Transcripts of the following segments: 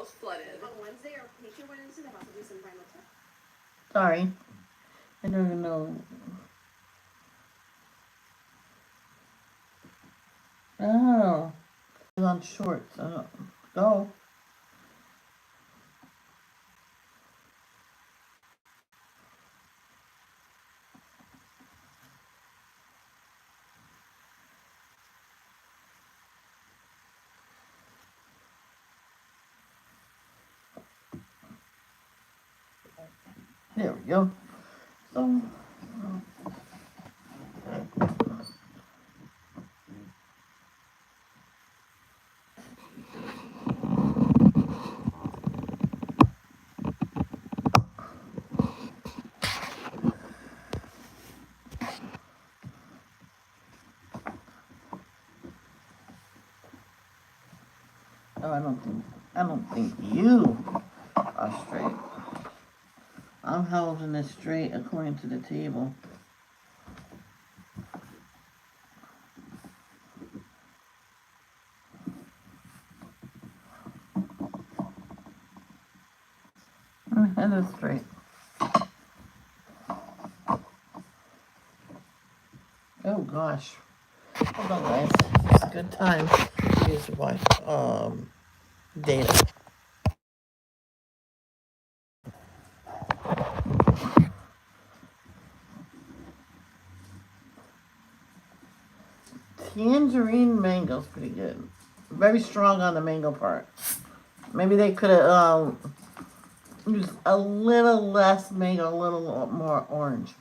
house flooded. On Wednesday, our patient went into the hospital some final test. Sorry. I don't even know. Oh. It's on shorts. Go. There we go. So. No, I don't think you are straight. I'm holding it straight according to the table. And it's straight. Oh gosh. Hold on, guys. It's a good time to use my data. Tangerine mango's pretty good. Very strong on the mango part. Maybe they could have used a little less mango, a little more orange.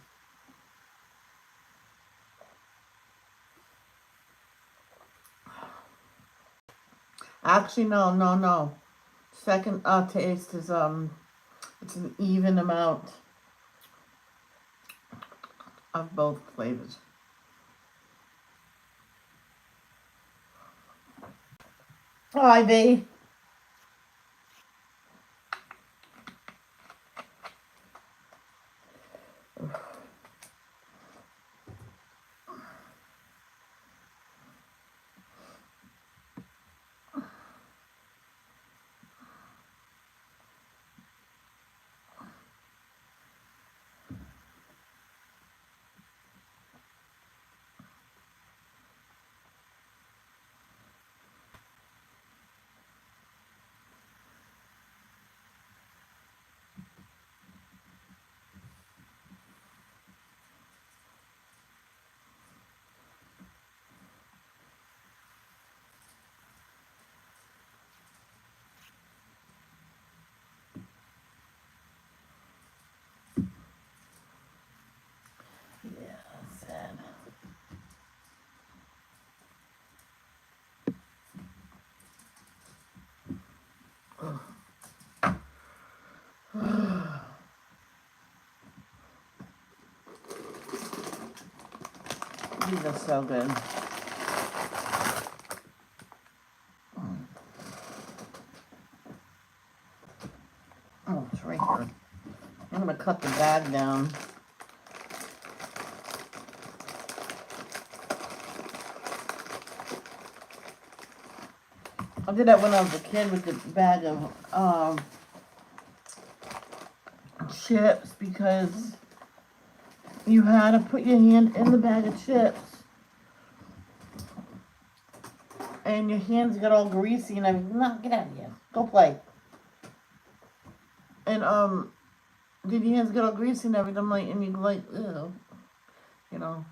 Actually, no. Second taste is it's an even amount of both flavors. Hi, Ivy. Yeah, sad. These are so good. Oh, it's right here. I'm gonna cut the bag down. I did that when I was a kid with the bag of chips because you had to put your hand in the bag of chips and your hands got all greasy and everything. No, get out of here. Go play. And then your hands got all greasy and everything, like, and you like, ew, you know.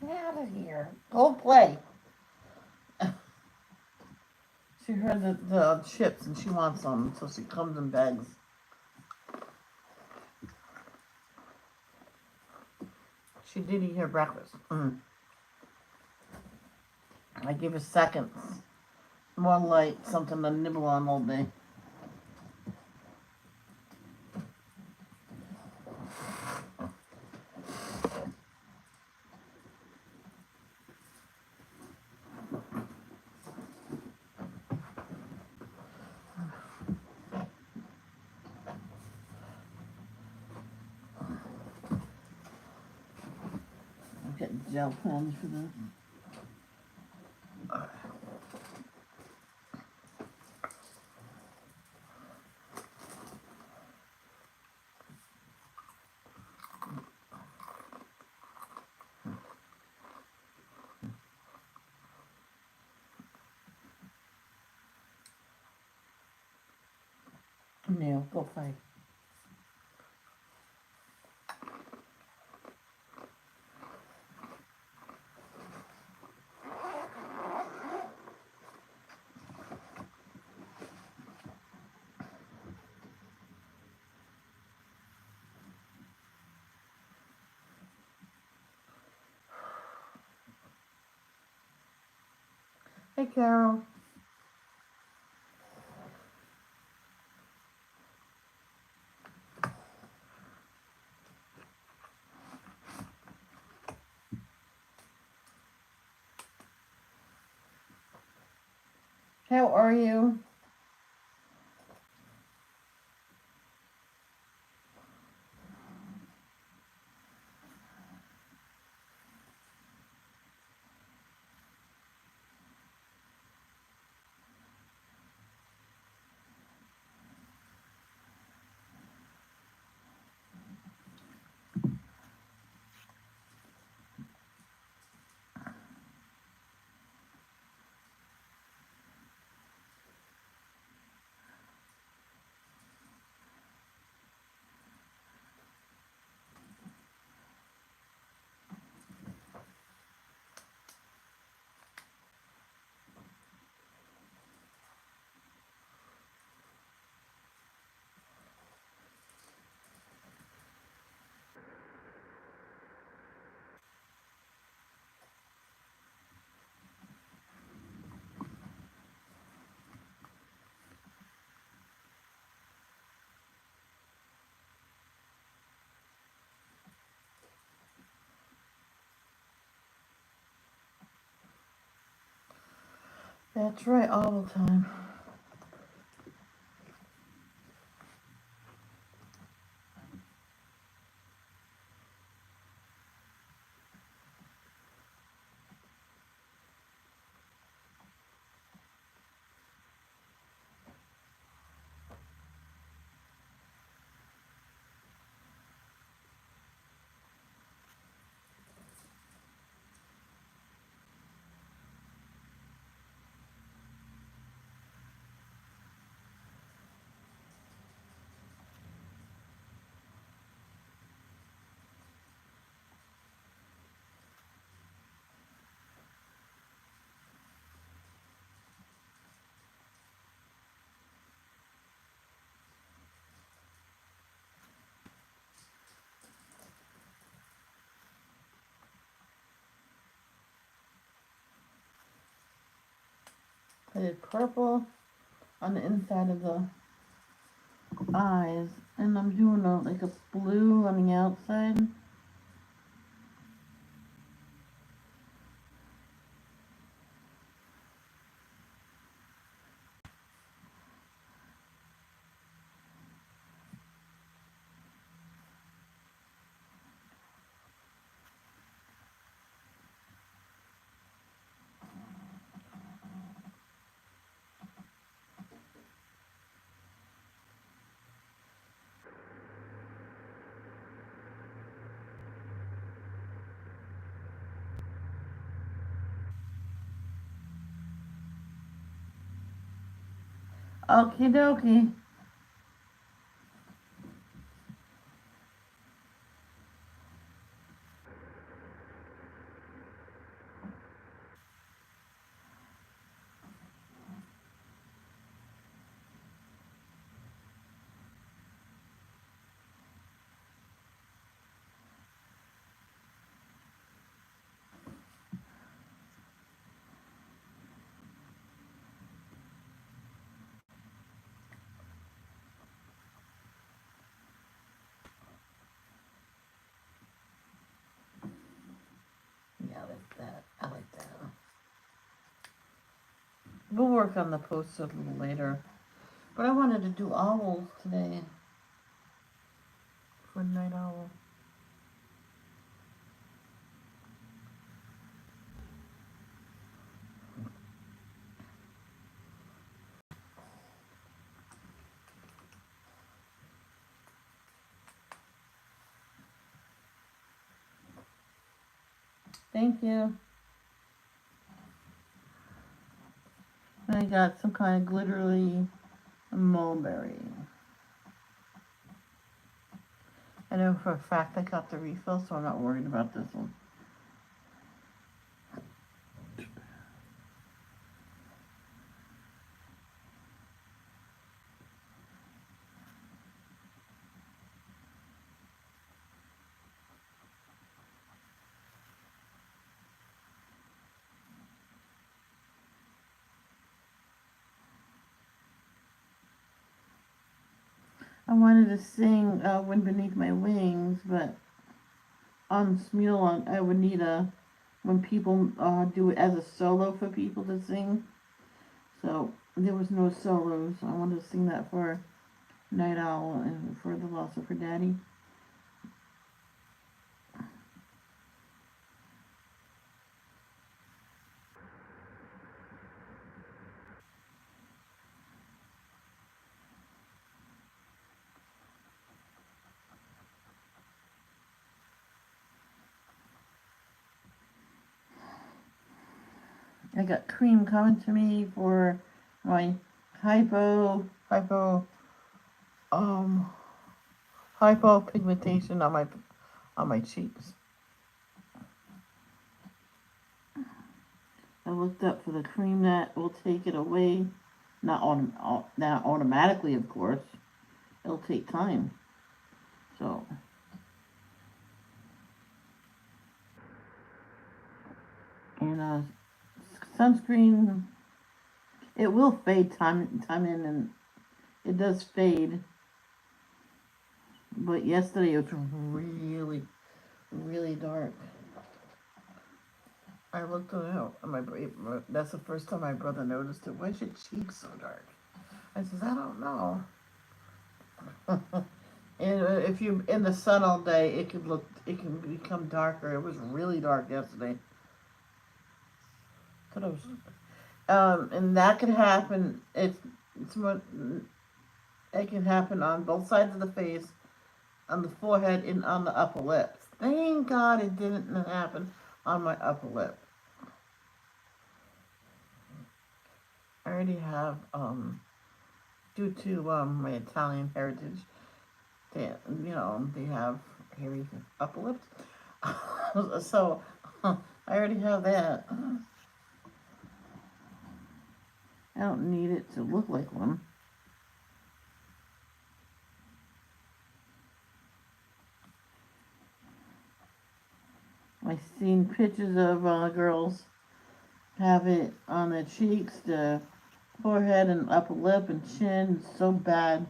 Get out of here. Go play. She heard the chips and she wants some, so she comes in bags. She did eat her breakfast. I give her seconds. More like something to nibble on all day. I'm getting gel pens for this. No, go play. Hey, Carol. How are you? That's right, all the time. I did purple on the inside of the eyes, and I'm doing like a blue on the outside. Okie dokie. Yeah, I like that. I like that. We'll work on the posts a little later. But I wanted to do owls today for night owl. Thank you. I got some kind of glittery mulberry. I know for a fact I got the refill, so I'm not worried about this one. I wanted to sing Wind Beneath My Wings, but on Smule, I would need when people do it as a solo for people to sing. So there was no solos. I wanted to sing that for Night Owl and for the loss of her daddy. I got cream coming to me for my hypo um hypopigmentation on my cheeks. I looked up for the cream that will take it away. Not automatically, of course. It'll take time. So, and sunscreen, it will fade time in, and it does fade. But yesterday it was really, really dark. I looked it out. That's the first time my brother noticed it. Why is your cheeks so dark? I says, I don't know. And if you in the sun all day, it can become darker. It was really dark yesterday. Thought it was, and that could happen. It can happen on both sides of the face, on the forehead, and on the upper lip. Thank God it didn't happen on my upper lip. I already have, due to my Italian heritage, they have hairy upper lips. So I already have that. I don't need it to look like one. I've seen pictures of girls have it on their cheeks, the forehead and upper lip and chin. It's so bad.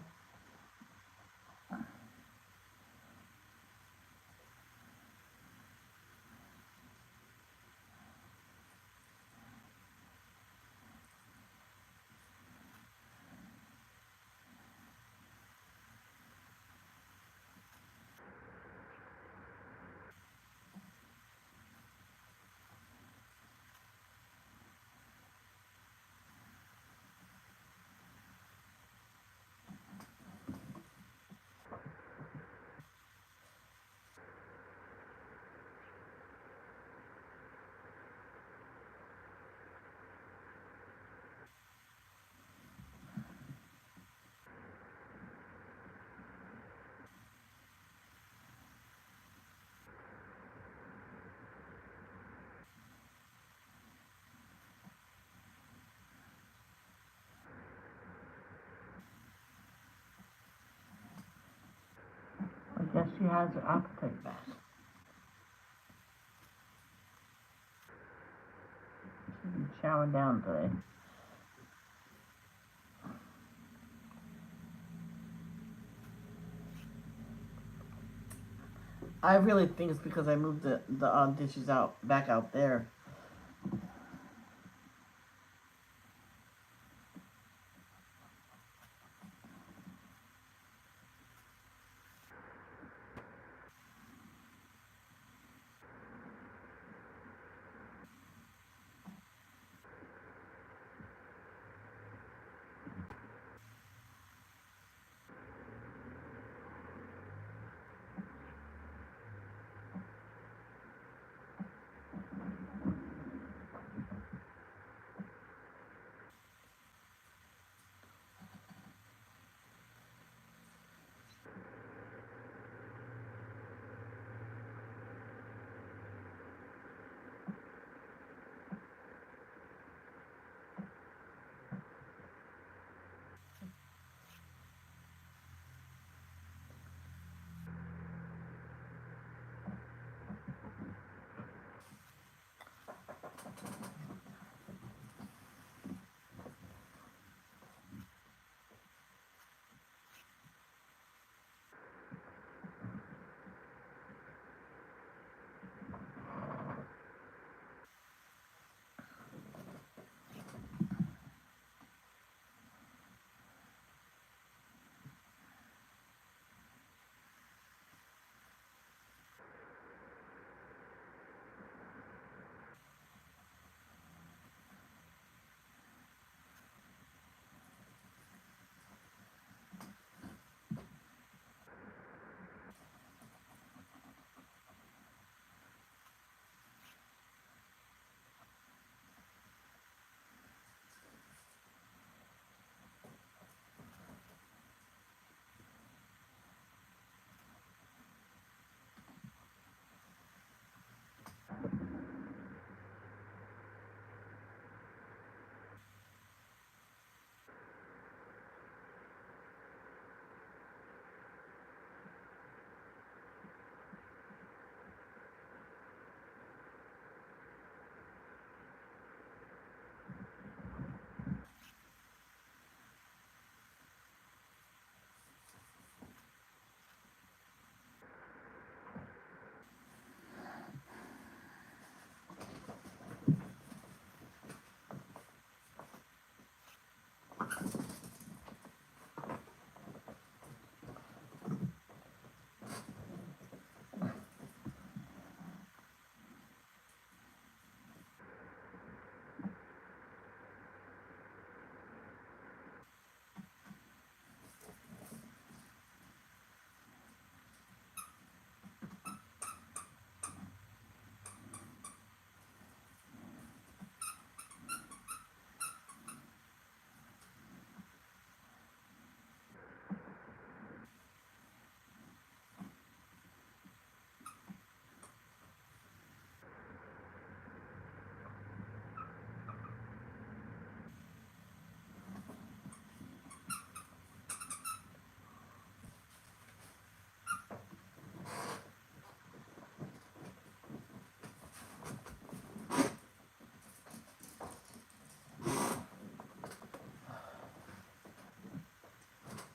I guess she has her appetite back. She's been chowing down today. I really think it's because I moved the dishes back out there.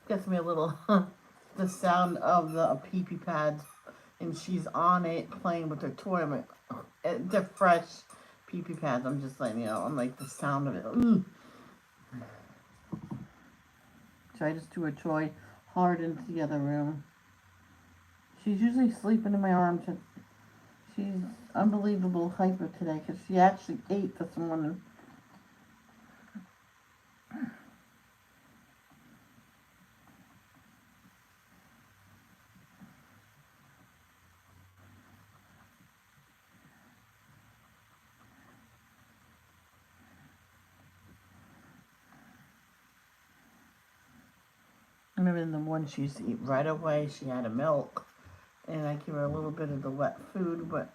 gets me a little, the sound of the pee-pee pads, and she's on it playing with her toy. I'm like, they're fresh pee-pee pads. I'm just letting you know. I'm like, the sound of it. Ooh. So I just threw her toy hard into the other room. She's usually sleeping in my arms. She's unbelievable hyper today because she actually ate this morning. I remember in the morning she used to eat right away. She had a milk, and I give her a little bit of the wet food, but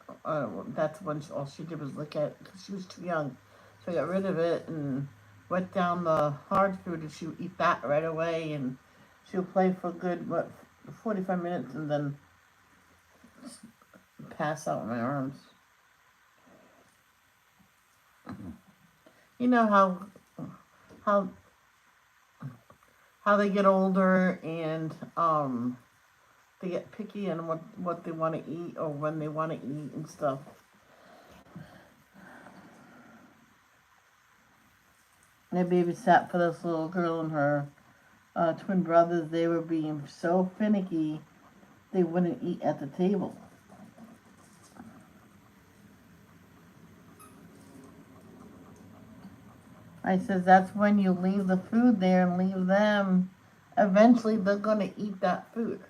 that's when all she did was lick at it because she was too young. So I got rid of it and wet down the hard food, and she would eat that right away, and she'll play for a good, 45 minutes, and then pass out in my arms. You know how how they get older and they get picky and what they want to eat or when they want to eat and stuff. I babysat for this little girl and her twin brothers. They were being so finicky they wouldn't eat at the table. I says that's when you leave the food there and leave them. Eventually they're going to eat that food.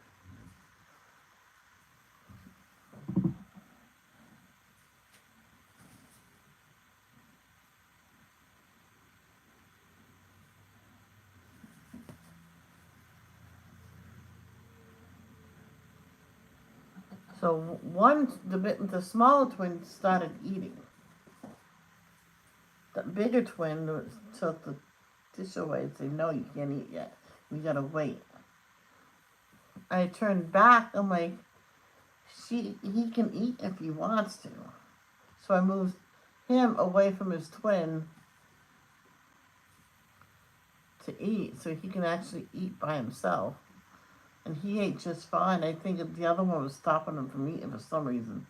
So once the smaller twin started eating, the bigger twin took the dish away and said, "No, you can't eat yet. We gotta wait." I turned back. I'm like, he can eat if he wants to. So I moved him away from his twin to eat, so he can actually eat by himself. And he ate just fine. I think the other one was stopping him from eating for some reason.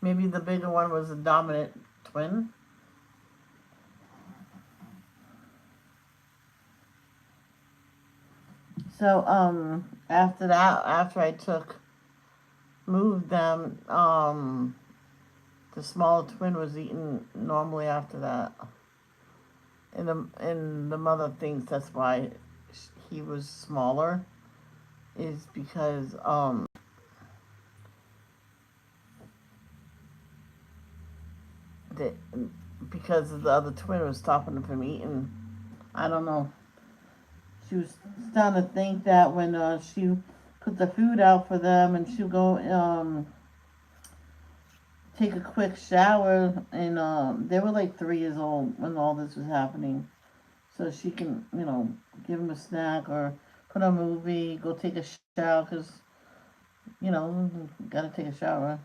Maybe the bigger one was a dominant twin. So after that, after I moved them, the smaller twin was eating normally after that. And the mother thinks that's why he was smaller, is because because the other twin was stopping him from eating. I don't know. She was starting to think that when she put the food out for them and she'll go take a quick shower, and they were like 3 years old when all this was happening. So she can, give them a snack or put on a movie, go take a shower because, gotta take a shower.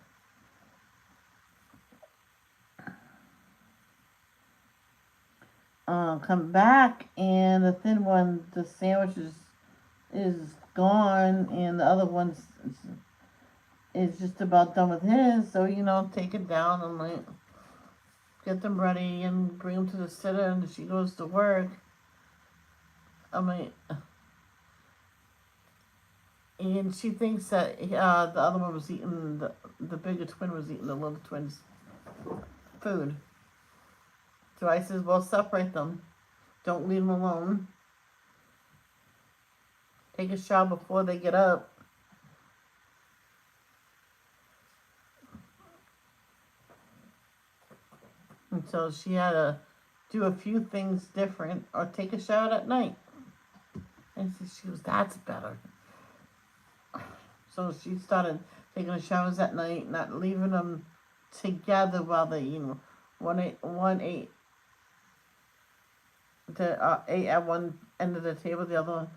Come back and the thin one, the sandwich is gone, and the other one is just about done with his. So take it down and like get them ready and bring them to the sitter, and she goes to work. And she thinks that the other one was eating the bigger twin was eating the little twin's food. So I says, well, separate them. Don't leave them alone. Take a shower before they get up. And so she had to do a few things different or take a shower at night. And she goes, that's better. So she started taking the showers at night, not leaving them together while they, one ate ate at one end of the table, the other one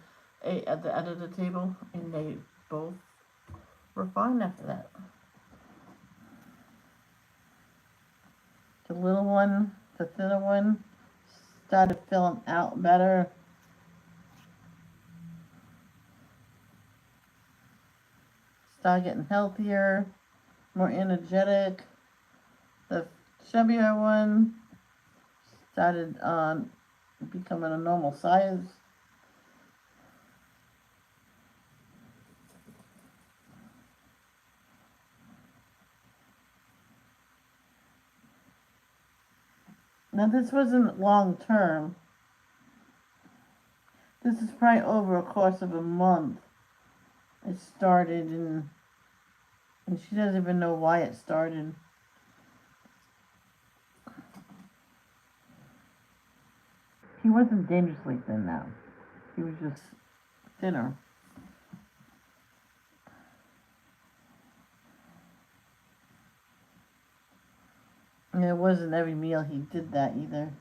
ate at the end of the table, and they both were fine after that. The little one, the thinner one, started filling out better. started getting healthier, more energetic. The chubbier one started becoming a normal size. Now this wasn't long term. This is probably over a course of a month. It started and she doesn't even know why it started. He wasn't dangerously thin now. He was just thinner. And it wasn't every meal he did that either.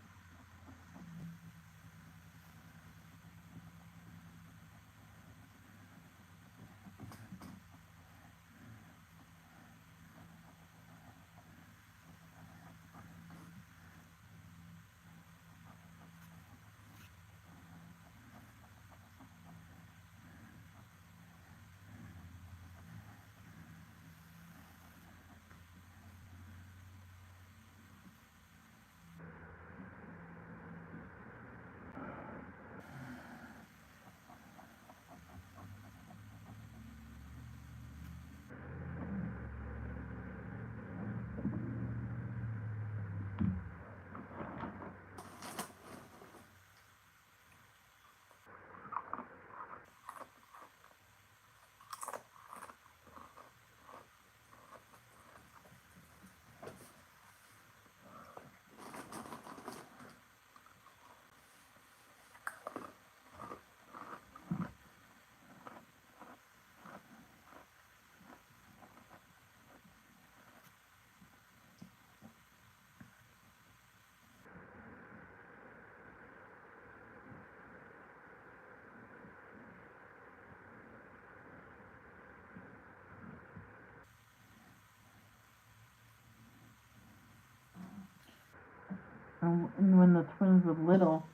And when the twins were little,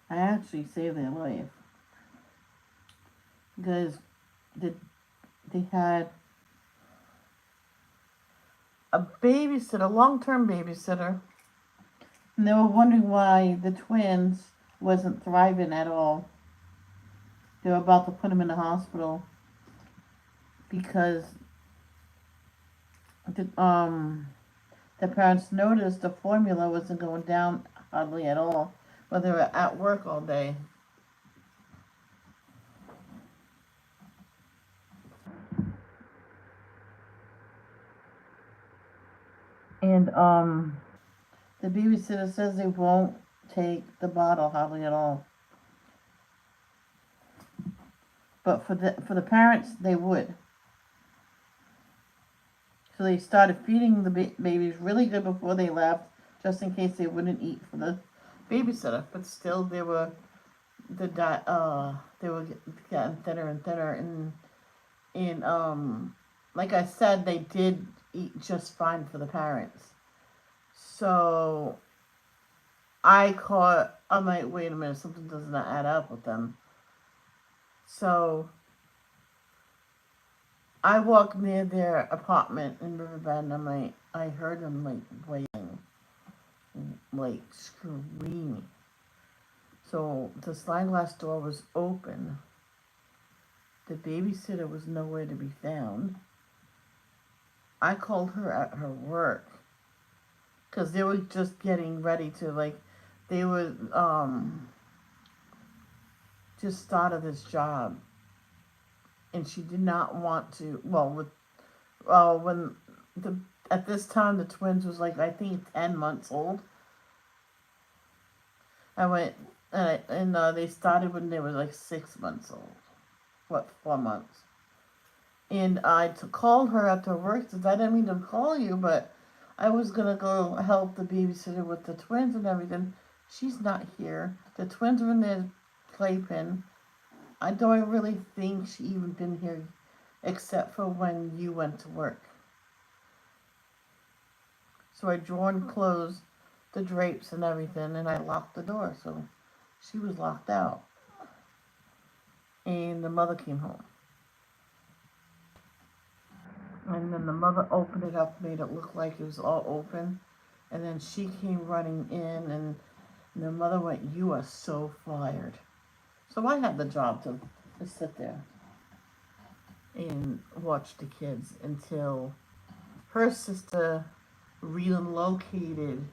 I actually saved their life. Because they had a babysitter, long-term babysitter, and they were wondering why the twins wasn't thriving at all. They were about to put them in the hospital because the parents noticed the formula wasn't going down hardly at all, but they were at work all day. And the babysitter says they won't take the bottle hardly at all. But for the parents, they would. So they started feeding the babies really good before they left, just in case they wouldn't eat for the babysitter. But still, they were getting thinner and thinner. And like I said, they did eat just fine for the parents. So I'm like, wait a minute, something does not add up with them. So I walked near their apartment in Riverbend, and I heard them like wailing, like screaming. So the sliding glass door was open. The babysitter was nowhere to be found. I called her at her work because they were just getting ready to they were just started this job, and she did not want to. When at this time the twins was I think 10 months old. I went and they started when they were 6 months old. 4 months. And I called her after work. Says, I didn't mean to call you, but I was gonna go help the babysitter with the twins and everything. She's not here. The twins are in their playpen. I don't really think she even been here except for when you went to work. So I drew and closed the drapes and everything, and I locked the door, so she was locked out. And the mother came home. And then the mother opened it up, made it look like it was all open. And then she came running in, and the mother went, "You are so fired." So I had the job to sit there and watch the kids until her sister relocated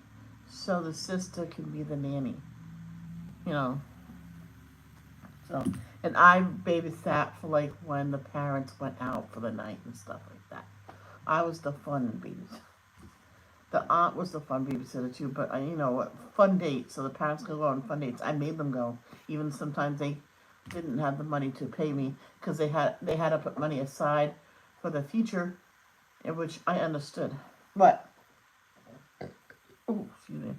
so the sister can be the nanny, you know. So, and I babysat for like when the parents went out for the night and stuff like that. I was the fun babysitter. The aunt was the fun babysitter too, but I, fun dates. So the parents could go on fun dates. I made them go, even sometimes they didn't have the money to pay me because they had to put money aside for the future, in which I understood. But oh, excuse me.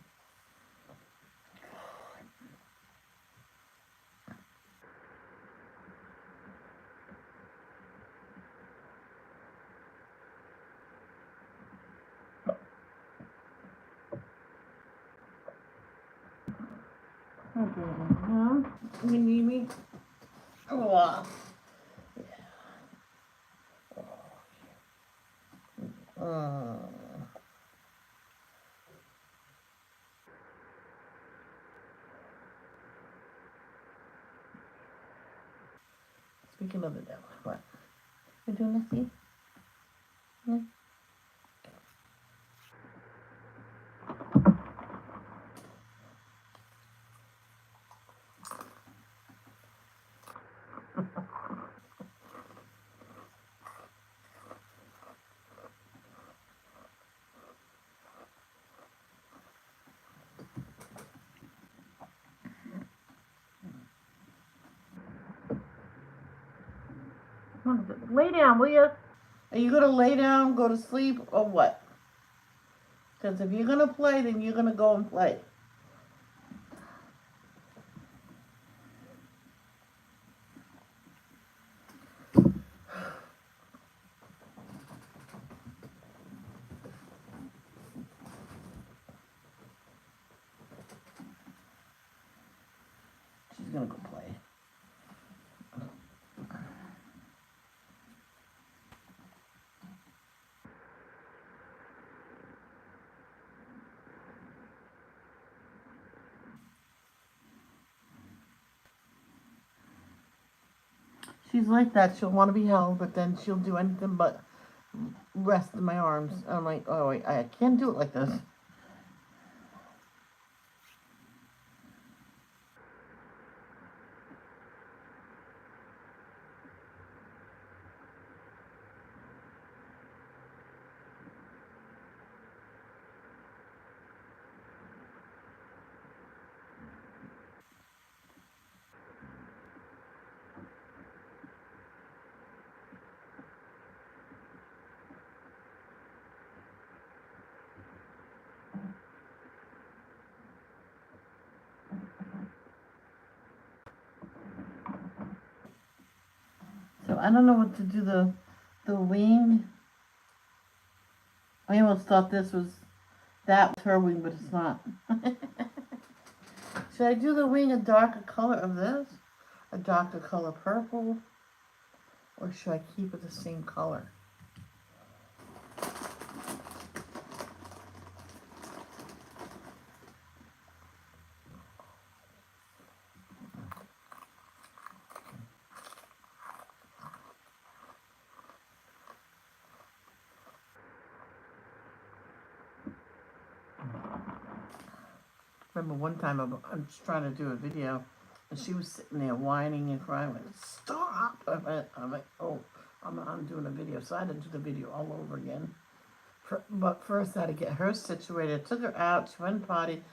Okay, you need me? Oh, uh, speaking of the devil, what? You doing this, see? Lay down, will you? Are you gonna lay down, go to sleep, or what? Because if you're gonna play, then you're gonna go and play. She's gonna go play. She's like that. She'll want to be held, but then she'll do anything but rest in my arms. I'm like, oh, wait, I can't do it like this. So I don't know what to do. The wing. I almost thought that was her wing, but it's not. Should I do the wing a darker color of this? A darker color purple? Or should I keep it the same color? Remember one time I was trying to do a video, and she was sitting there whining and crying. I went, "Stop!" I'm like, "Oh, I'm doing a video," so I had to do the video all over again. But first, I had to get her situated. I took her out. She went potty.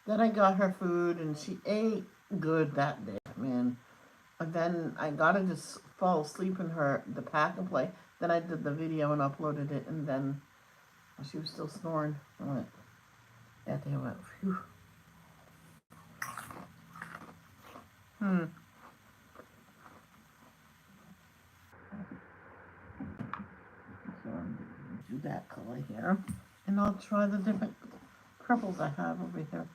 Then I got her food, and she ate good that day, man. And then I got her to fall asleep in the pack and play. Then I did the video and uploaded it, and then she was still snoring. I went, that day I went, phew. So I'm going to do that color here. And I'll try the different purples I have over here.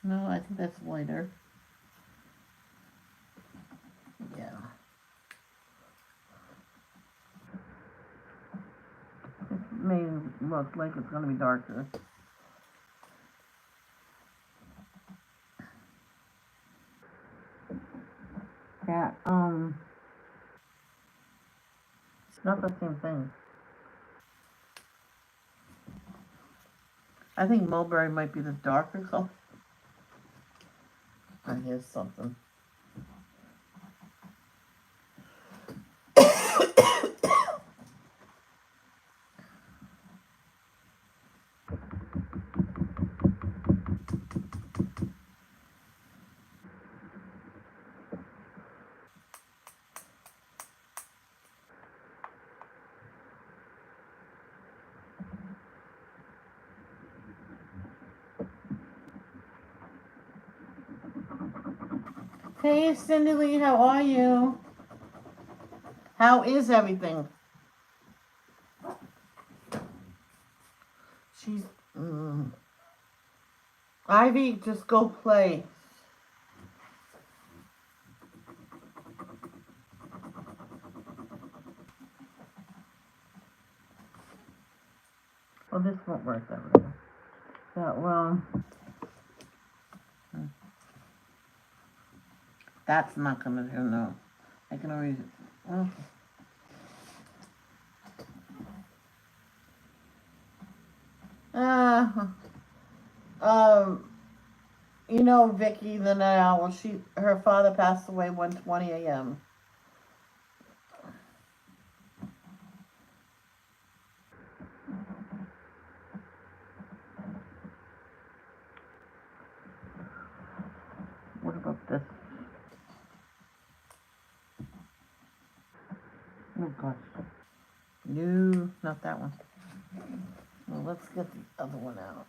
No, I think that's lighter. Yeah. may look like it's gonna be darker. Yeah, it's not the same thing. I think mulberry might be the darker color. And here's something. Hey, Cindy Lee, how are you? How is everything? She's, Ivy, just go play. Well, this won't work that well. That's not gonna do, no. I can always, well. You know Vicky the Night Owl, her father passed away 1:20 a.m. What about this? Oh gosh. No, not that one. Well, let's get the other one out.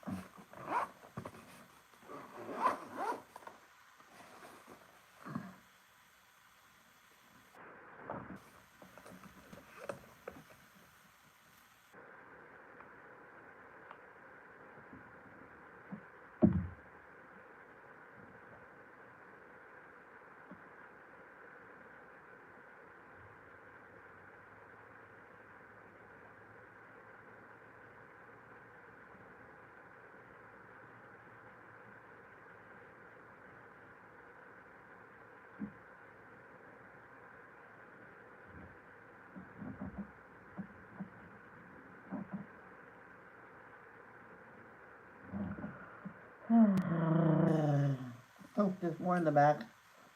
Oh, there's more in the back.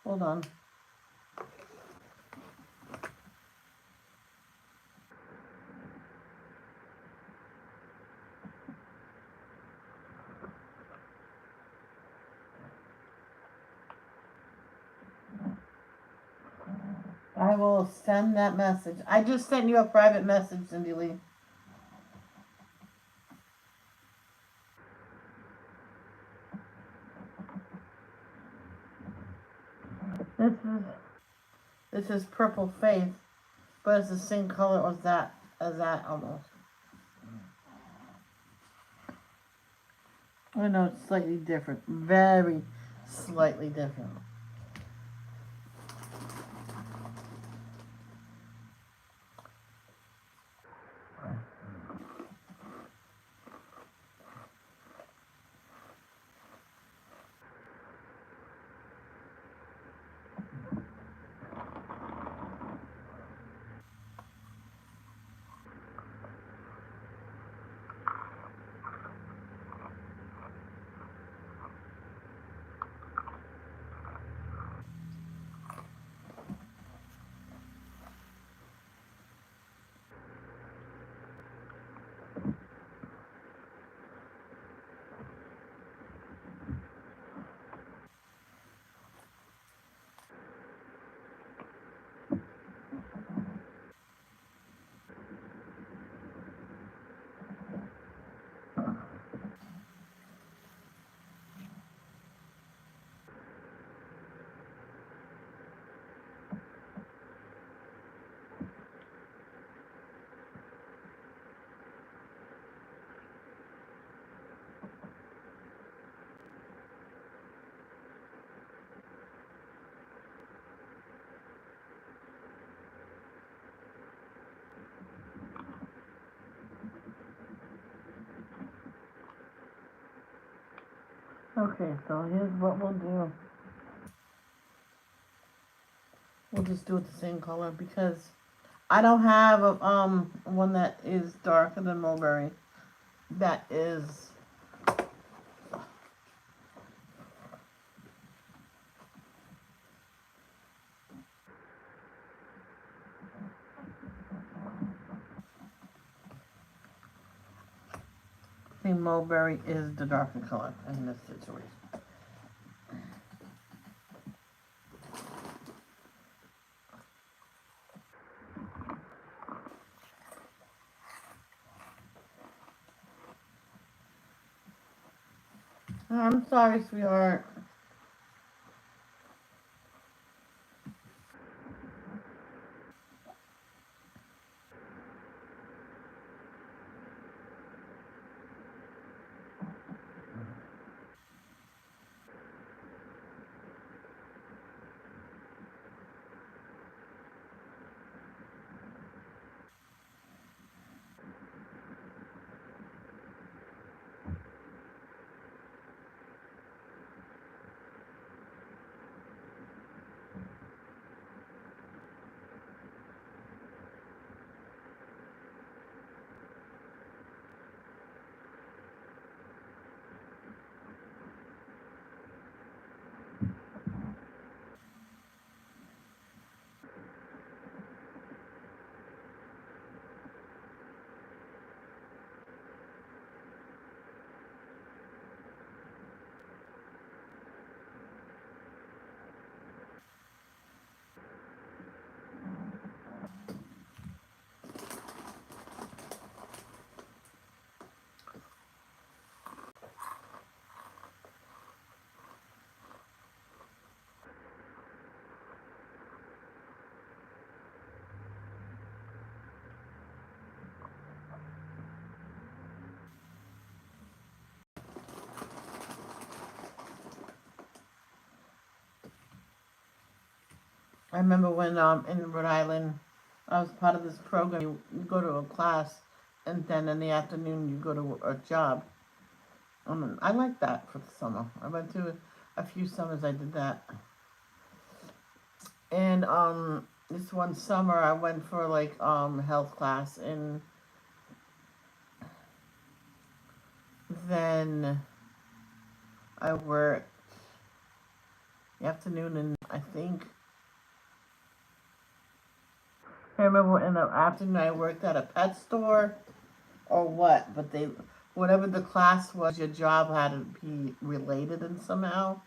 Hold on. I will send that message. I just sent you a private message, Cindy Lee. This is Purple Faith, but it's the same color as that almost. I know it's slightly different, very slightly different. Okay, so here's what we'll do. We'll just do it the same color because I don't have a one that is darker than mulberry. That is I think mulberry is the darker color in this situation. I'm sorry, sweetheart. I remember when in Rhode Island, I was part of this program. You go to a class, and then in the afternoon you go to a job. I like that for the summer. I went to a few summers. I did that, and this one summer I went for like health class, and then I worked the afternoon, and I think I remember in the afternoon I worked at a pet store or what, but whatever the class was, your job had to be related in somehow.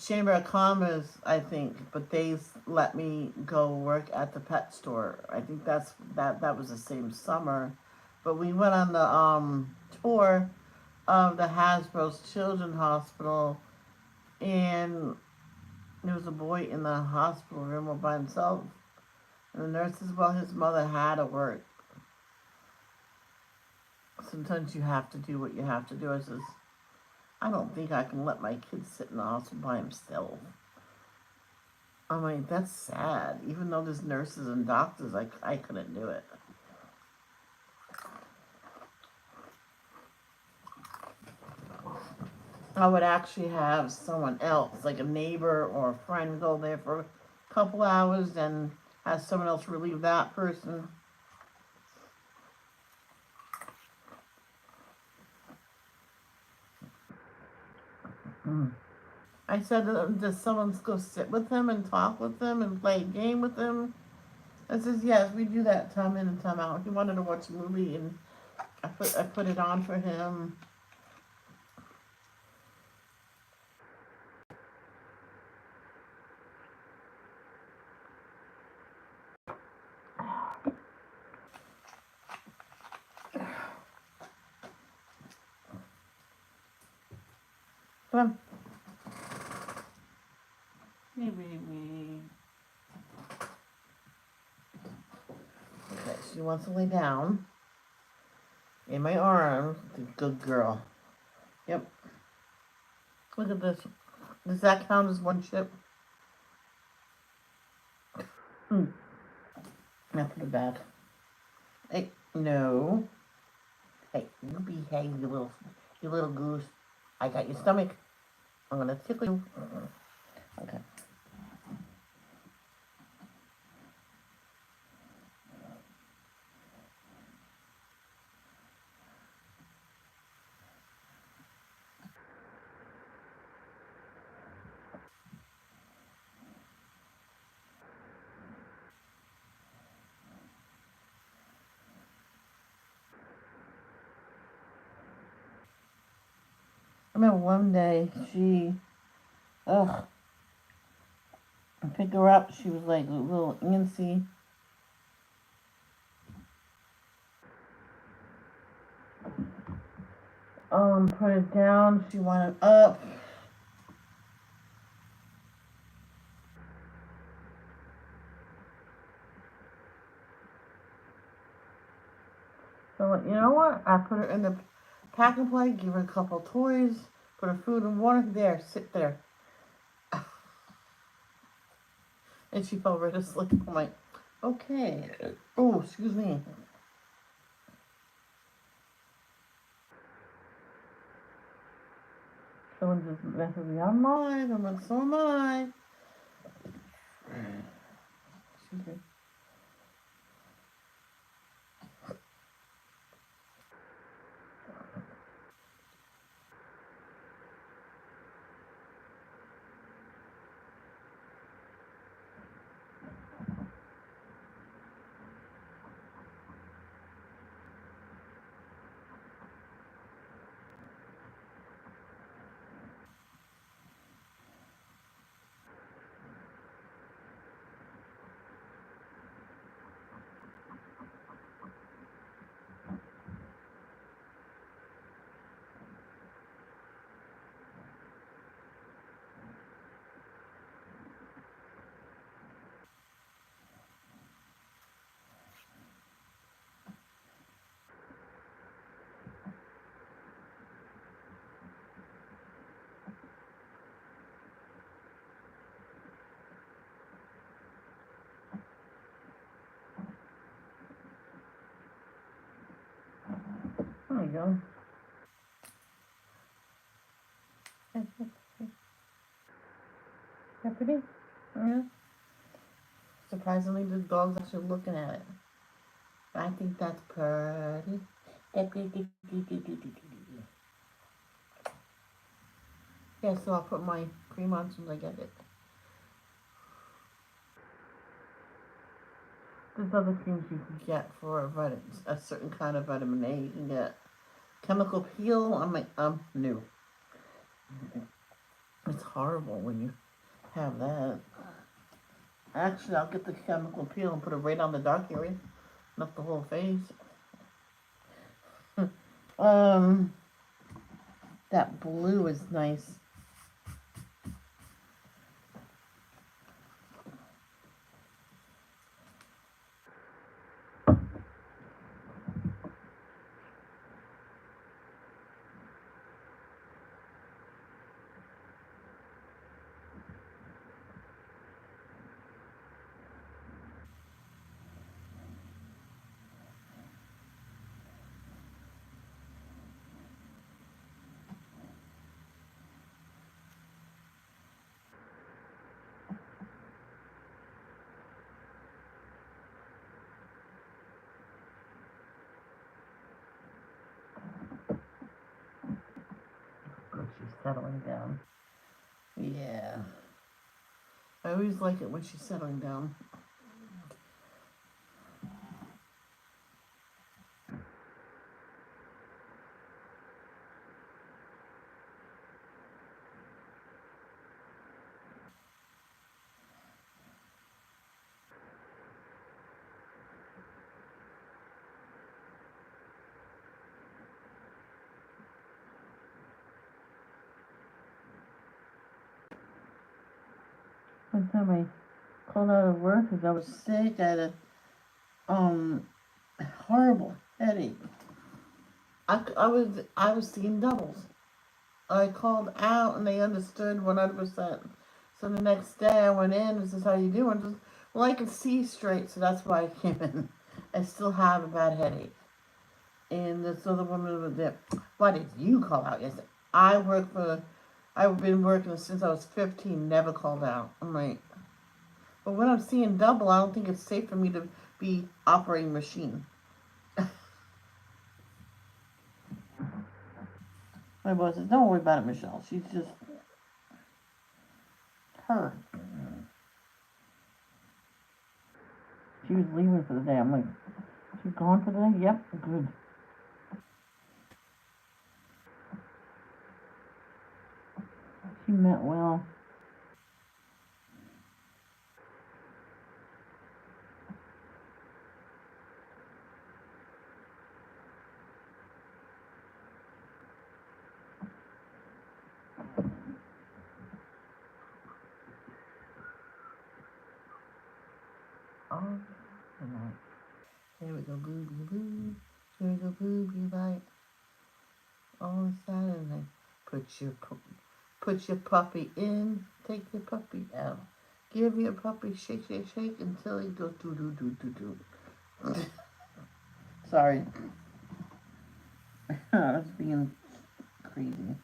Chamber of Commerce, I think, but they let me go work at the pet store. I think that was the same summer, but we went on the tour of the Hasbro's Children's Hospital, and there was a boy in the hospital room all by himself, and the nurses, well, his mother had to work. Sometimes you have to do what you have to do. I says, I don't think I can let my kid sit in the hospital by himself. I'm like, that's sad. Even though there's nurses and doctors, I couldn't do it. I would actually have someone else, like a neighbor or a friend, go there for a couple hours and have someone else relieve that person. I said, does someone go sit with him and talk with him and play a game with him? I says, yes, we do that time in and time out. He wanted to watch a movie, and I put it on for him. Come on. Hey, baby. Okay, she wants to lay down in my arms. Good girl. Yep. Look at this. Does that count as one chip? Now put it back. Hey, no. Hey, you behave, you little. You little goose. I got your stomach. I'm gonna tickle you. Okay. I remember one day I picked her up. She was like a little antsy. Put it down. She wanted up. So you know what? I put her in the packing plate, give her a couple of toys, put her food and water. There, sit there. And she fell right asleep. I'm like, okay. Oh, excuse me. Someone just messaged me. I'm live. I'm like, so am I. Excuse me. There you go. That pretty? Yeah. Surprisingly, the dog's actually looking at it. I think that's pretty. Yeah, so I'll put my cream on as soon as I get it. There's other creams you can get for a certain kind of vitamin A. You can get chemical peel. I'm like, new. It's horrible when you have that. Actually, I'll get the chemical peel and put it right on the dark area, not the whole face. That blue is nice. Good, she's settling down. Yeah. I always like it when she's settling down. One time I called out of work because I was sick. I had a horrible headache. I was seeing doubles. I called out and they understood 100%. So the next day I went in. This is how you doing? Well, I could see straight, so that's why I came in. I still have a bad headache. And this other woman was there. Why did you call out yesterday? I've been working since I was 15, never called out. I'm like, but when I'm seeing double, I don't think it's safe for me to be operating machine. My boss says, don't worry about it, Michelle. She's just her. She was leaving for the day. I'm like, she's gone for the day? Yep, good. She meant well. Oh, tonight. Here we go, boo, boo, boo. Here we go, boo, boo, bite. On Saturday, put your puppy in, take your puppy out. Give your puppy shake, shake, shake until he goes do, do, do, do, do. Sorry. I was being crazy.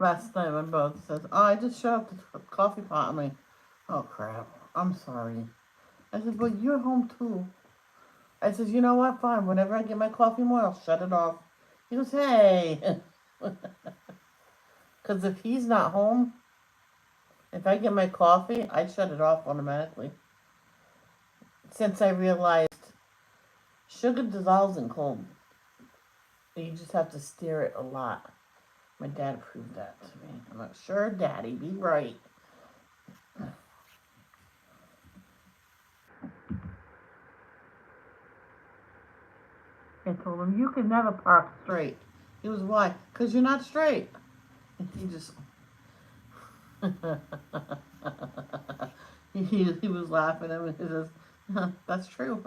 Last night my brother says, oh, I just shut off the coffee pot. I'm like, oh crap, I'm sorry. I said, but you're home too. I said, you know what, fine, whenever I get my coffee more, I'll shut it off. He goes, hey. Because if he's not home, if I get my coffee, I shut it off automatically. Since I realized sugar dissolves in cold. You just have to stir it a lot. My dad proved that to me. I'm not sure, Daddy, be right. I told him, you can never park straight. He was, why? Because you're not straight. And he just... he was laughing at me. He says, that's true.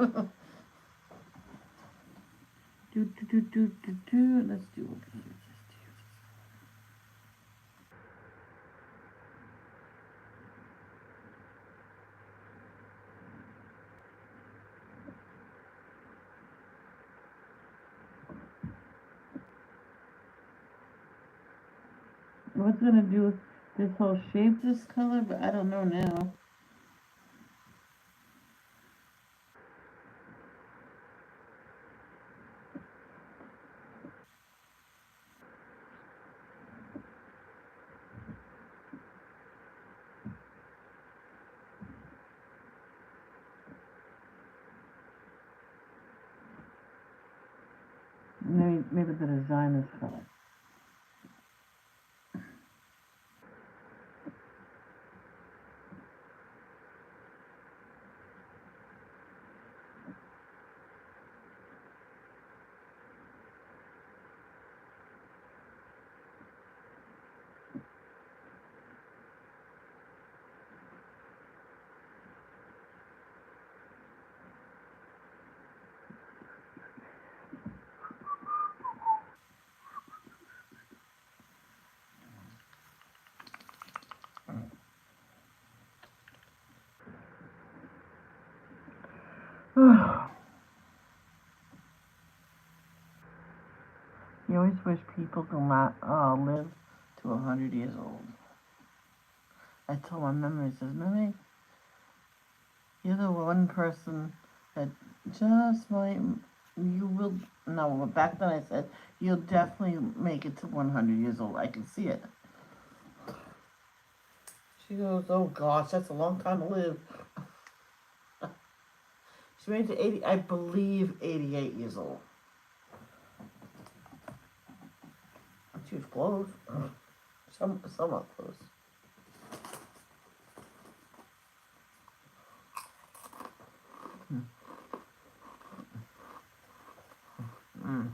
Do, do, do, do, do, do. Let's do it. What's gonna do this whole shape this color, but I don't know now. Maybe the design is color. You always wish people can live to 100 years old. I told my memory, says, Mimi, you're the one person that just might, you will, no, back then I said, you'll definitely make it to 100 years old. I can see it. She goes, oh gosh, that's a long time to live. She made it to 80, I believe 88 years old. She was close. Somewhat close. Mm.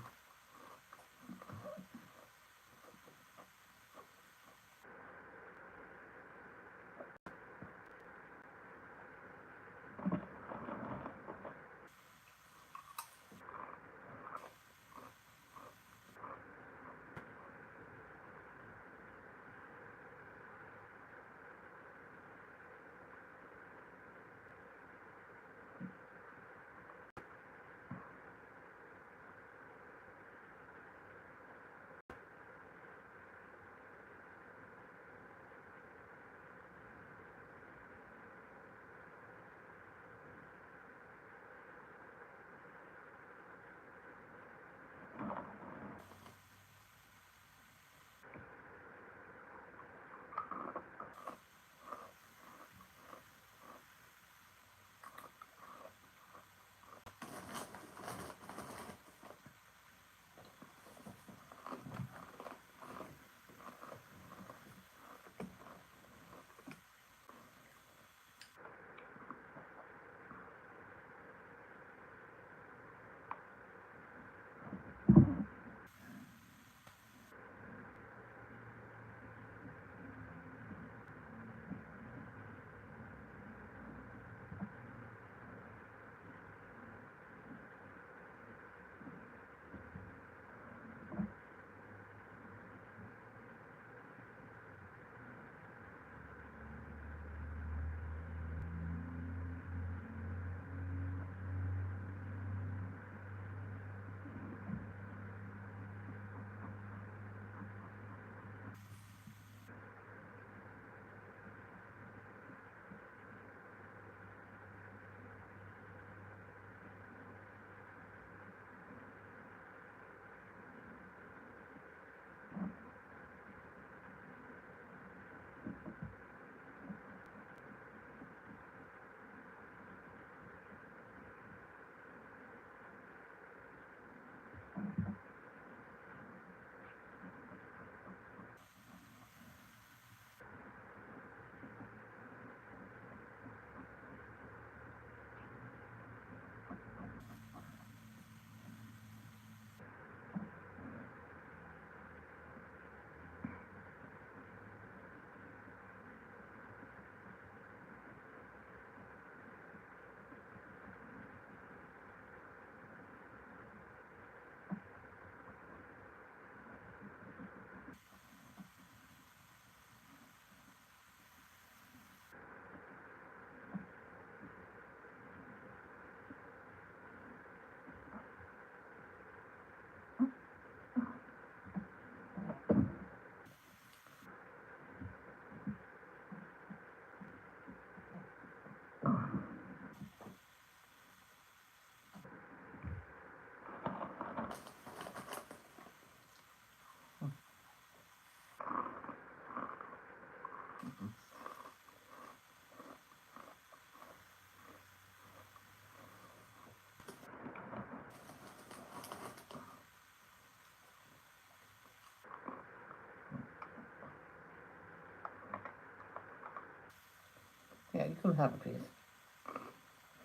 Yeah, you can have a piece.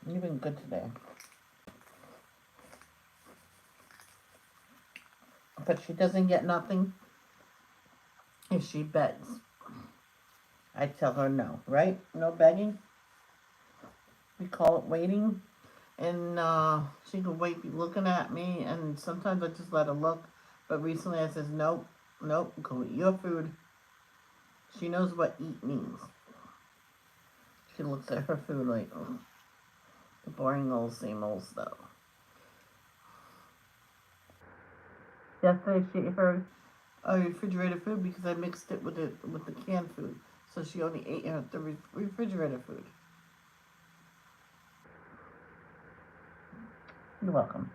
You've been good today. But she doesn't get nothing if she begs. I tell her no, right? No begging. We call it waiting. And she can wait, be looking at me, and sometimes I just let her look. But recently I says, nope, nope, go eat your food. She knows what eat means. She looks at her food like, oh, the boring old same old stuff. Yesterday she ate her refrigerated food because I mixed it with the canned food. So she only ate the refrigerator food. You're welcome.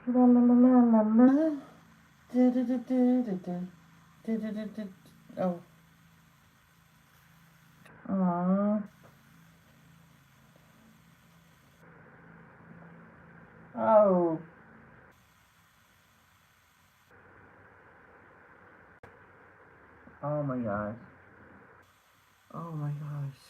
La la la la la la. Da, da, da, da, da, da. Da, da, da, da. Oh. Aww. Oh. Oh my gosh. Oh my gosh.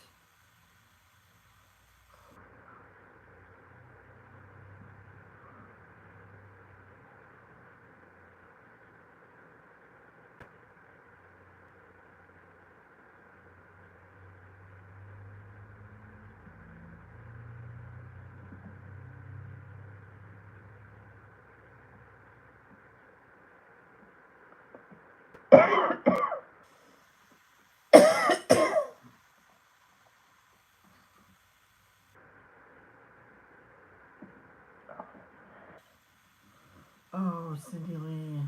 Oh, Cindy Lee.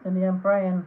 Cindy, I'm praying.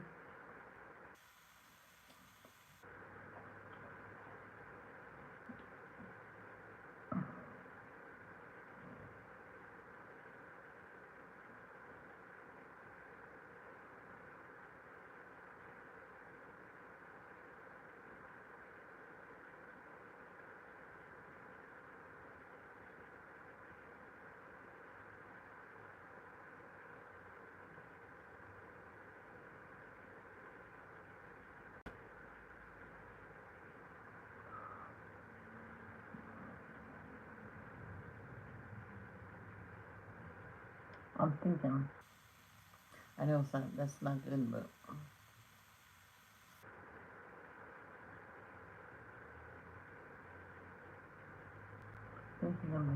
I'm thinking. I know that's not good, but thinking of me.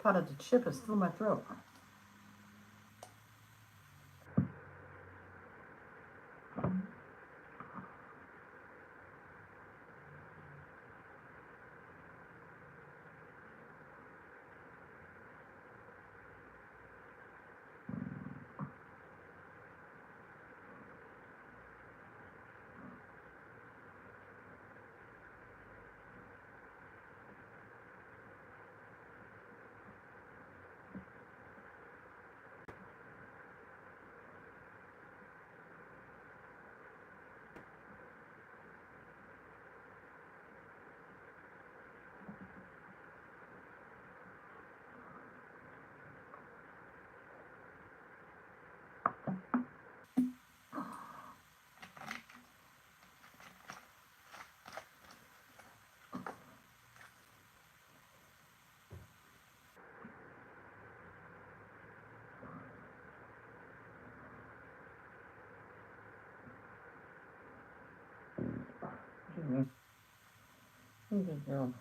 Potato chip is still in my throat. Good girl.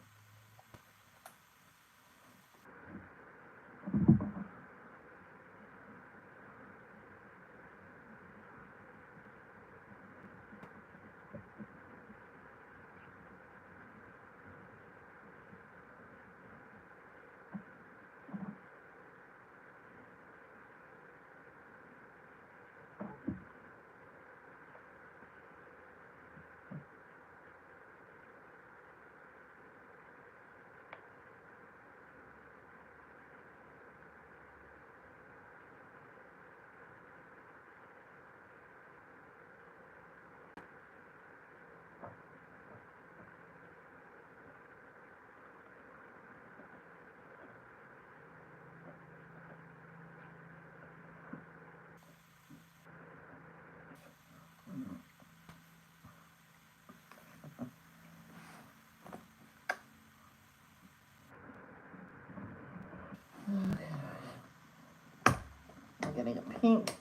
I'm getting a pink.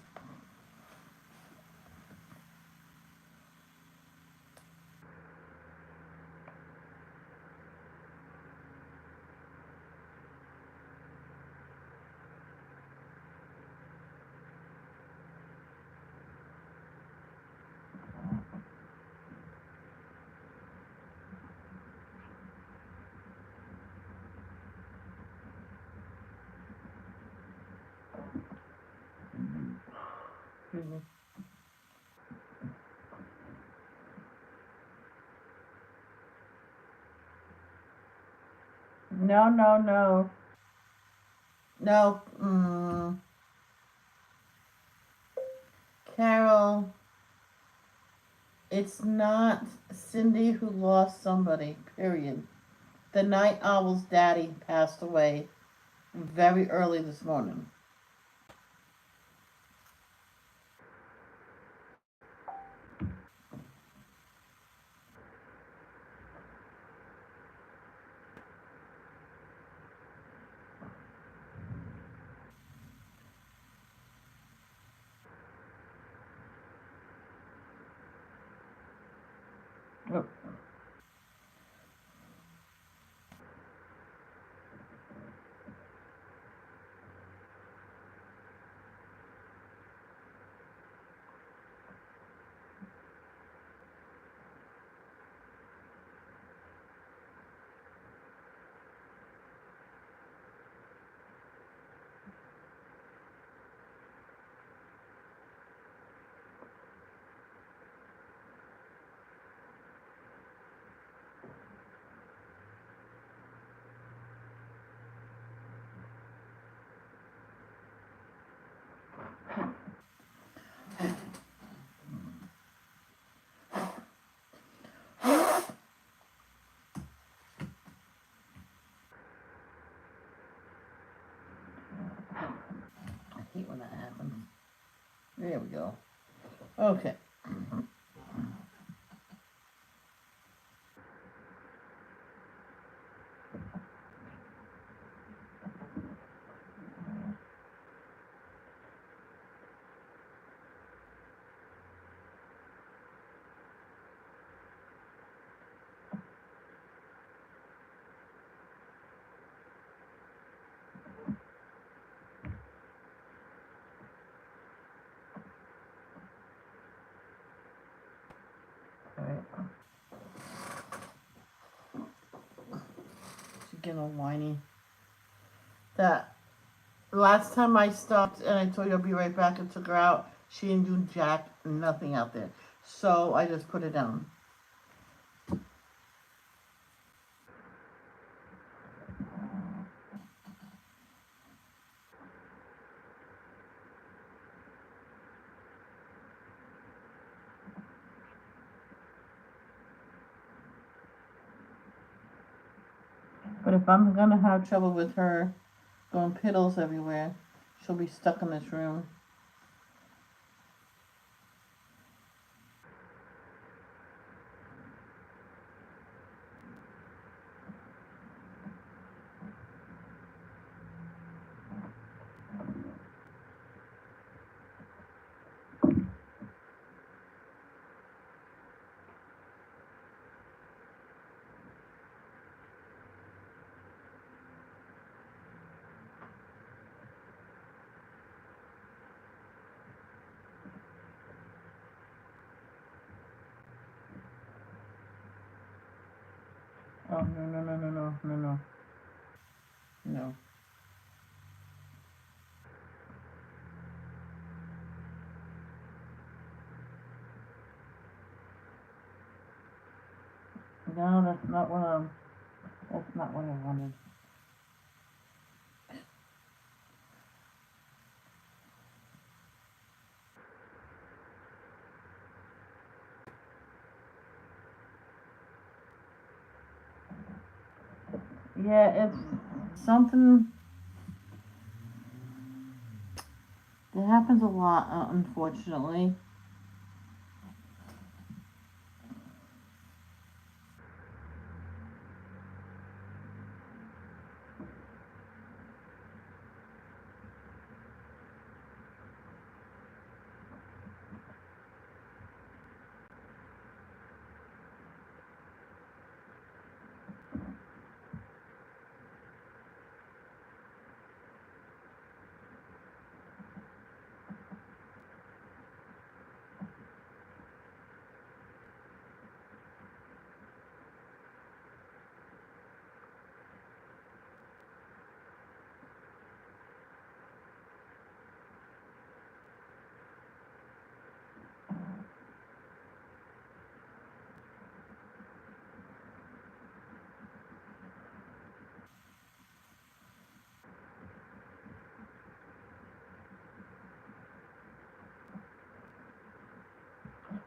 No, no, no. No. Carol, it's not Cindy who lost somebody, period. The night owl's daddy passed away very early this morning. Oh. I hate when that happens. There we go. Okay. getting all whiny. That last time I stopped and I told you I'll be right back and took her out, she didn't do jack nothing out there. So I just put it down. But if I'm gonna have trouble with her going piddles everywhere, she'll be stuck in this room. Oh, no. No. No, that's not what I wanted. Yeah, it's something that happens a lot, unfortunately.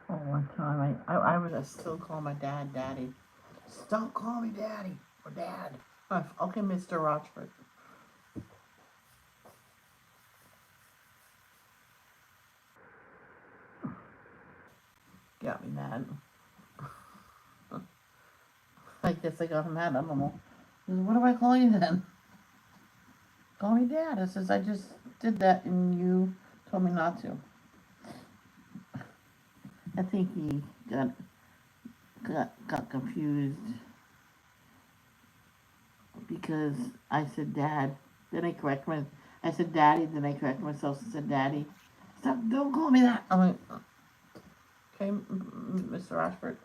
Oh, one time I would still call my dad daddy. Don't call me daddy or dad. Okay, Mr. Rochford. Got me mad. I guess I got him mad. I don't know. What do I call you then? Call me dad. It says I just did that and you told me not to. I think he got confused because I said dad. Then I said daddy. Then I corrected myself and said daddy. Stop! Don't call me that. I'm like, okay, Mr. Rashford.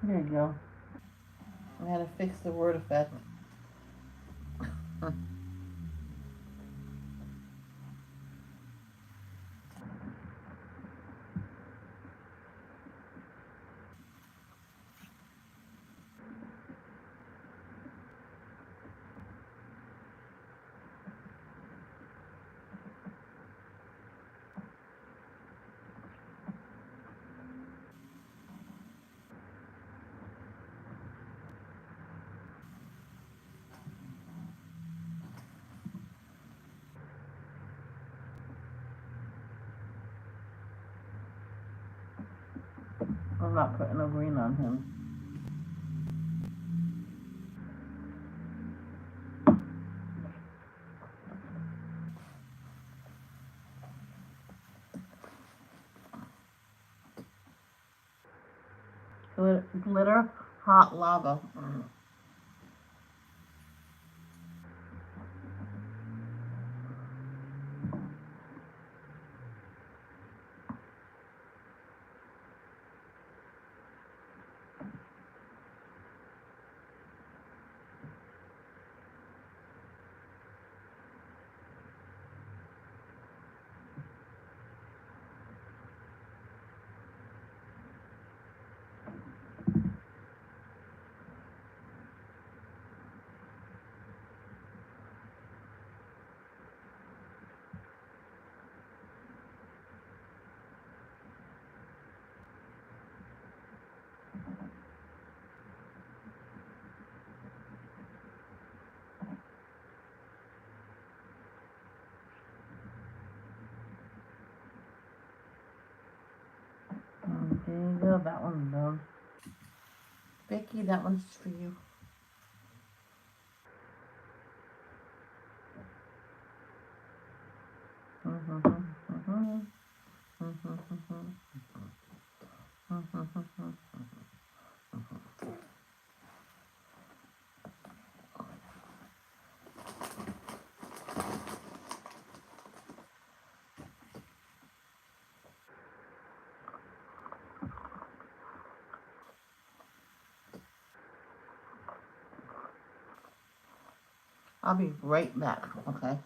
There you go. I had to fix the word effect. not putting no green on him. Glitter hot lava. There you go, that one's done. Vicky, that one's for you. I'll be right back, okay?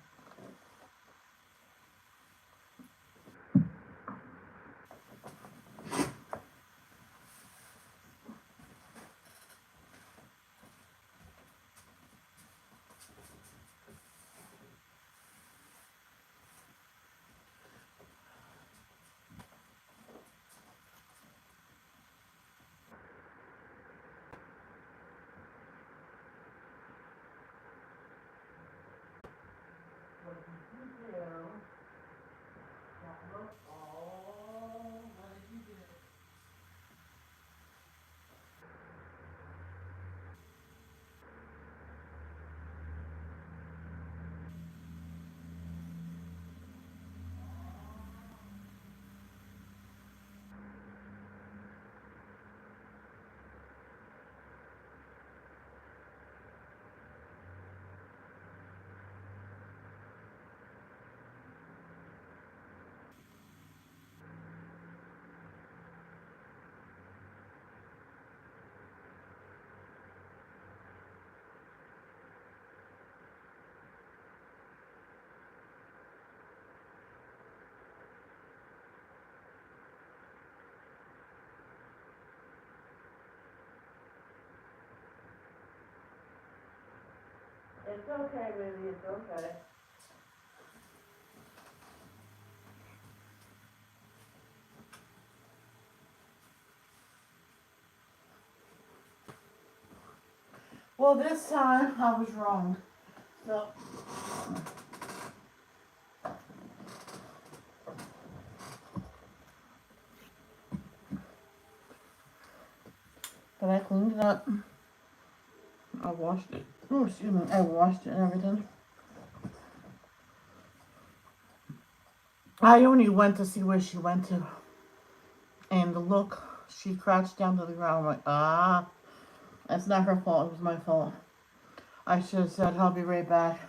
It's okay, baby, it's okay. Well, this time I was wrong. So, but I cleaned it up. I washed it. Oh, excuse me. I washed it and everything. I only went to see where she went to. And the look, she crouched down to the ground. I'm like, ah, that's not her fault. It was my fault. I should have said, I'll be right back.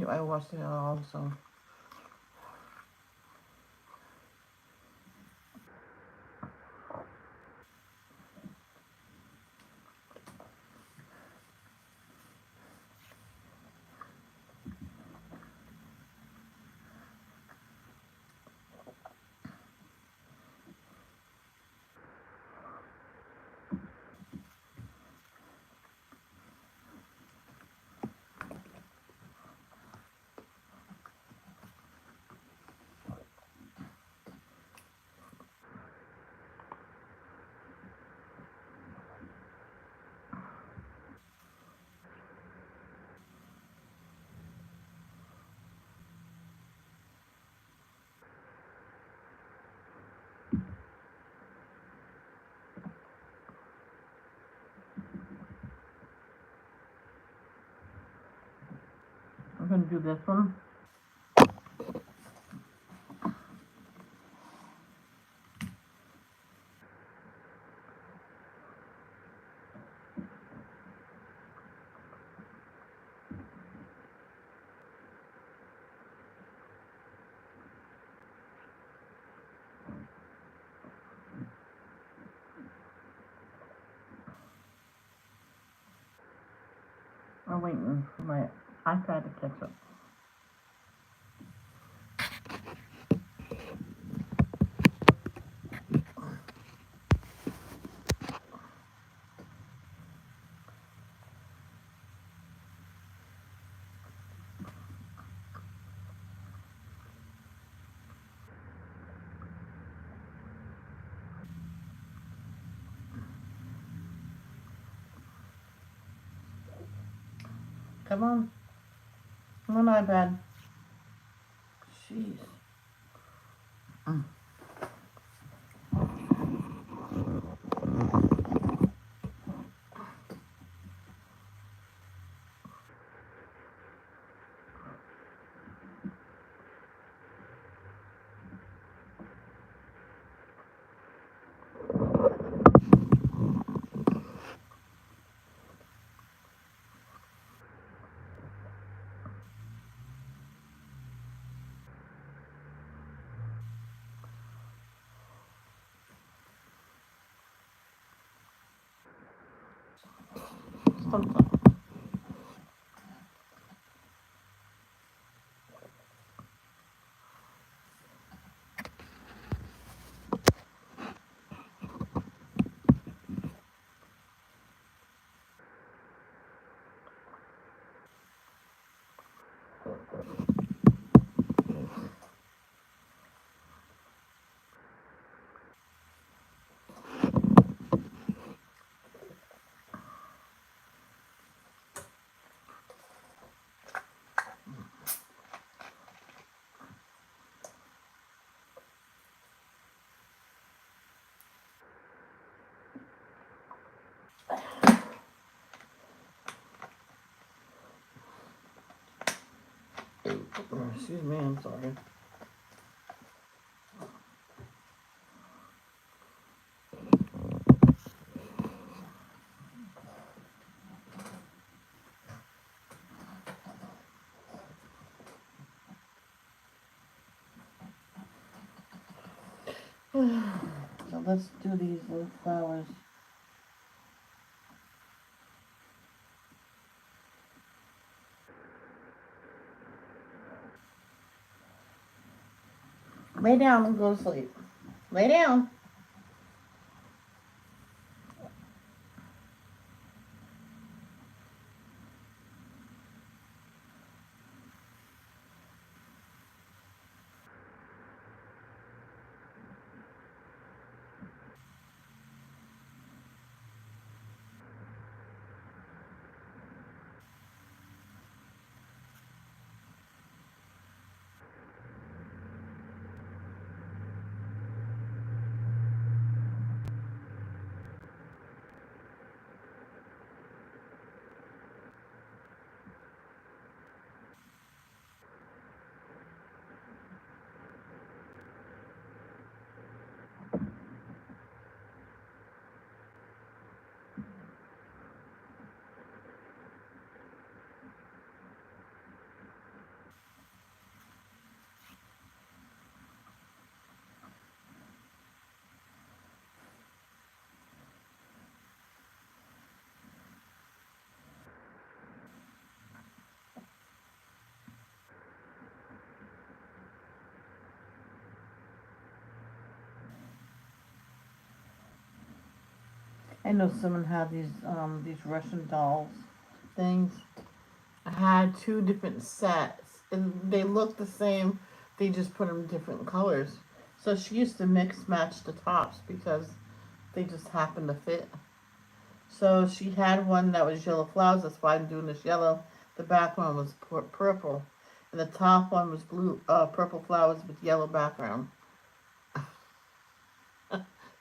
I washed it all, so. and do this one. I'm waiting for my iPad to catch up. Come on. Come on, iPad. Jeez. Stop. Excuse me, I'm sorry. So let's do these little flowers. Lay down and go to sleep. Lay down. I know someone had these Russian dolls things. I had two different sets, and they look the same. They just put them different colors. So she used to mix match the tops because they just happened to fit. So she had one that was yellow flowers. That's why I'm doing this yellow. The background was purple, and the top one was purple flowers with yellow background.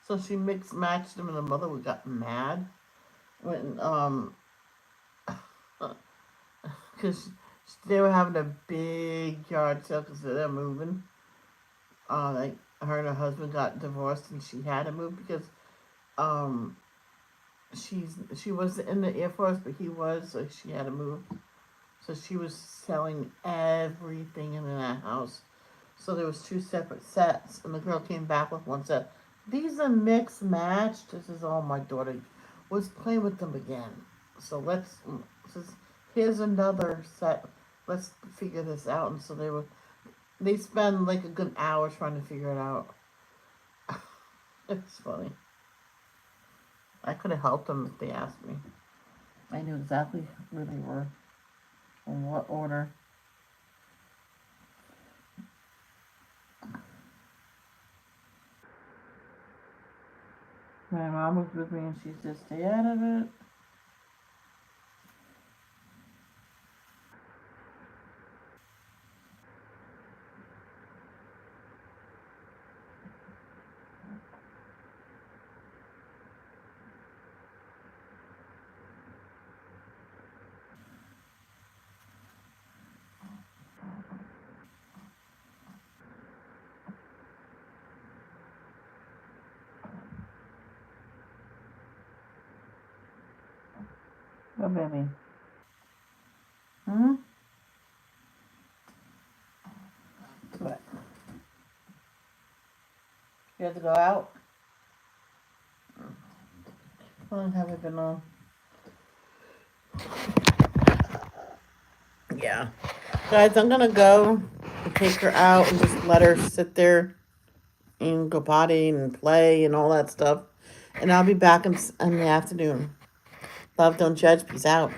So she mixed matched them, and the mother got mad when because They were having a big yard sale because they're moving. Like her and her husband got divorced, and she had to move because um she was in the Air Force, but he was, so she had to move. So she was selling everything in that house. So there was two separate sets, and the girl came back with one set. These are mixed matched. This is all my daughter was playing with them again. So here's another set. Let's figure this out. And so they spend like a good hour trying to figure it out. It's funny. I could have helped them if they asked me. I knew exactly where they were, in what order. My mom was with me and she said, stay out of it. What, baby? Hmm? What? You have to go out? How long have I been on? Yeah. Guys, I'm gonna go and take her out and just let her sit there and go potty and play and all that stuff. And I'll be back in the afternoon. Love, don't judge. Peace out.